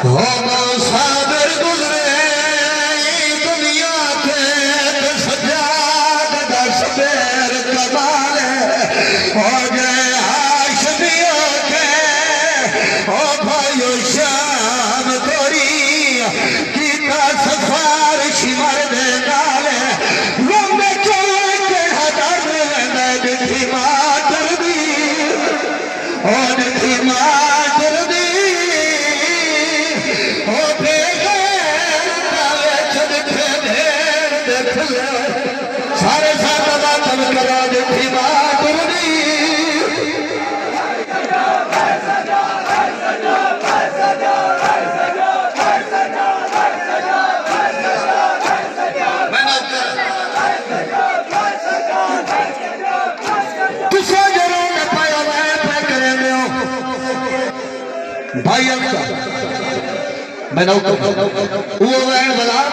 सादर गुजरे दुनिया के सजाद दस बेर कमाल हो गए आशमियों के ओ भाइयों शाम थोड़ी कीता सफार शिमर दे नाले लंबे चले के हदर में दिखी मातर दी और दिखी मातर दी सारे साथ बातम करा देखी बात भाई मैं वो वैन वाला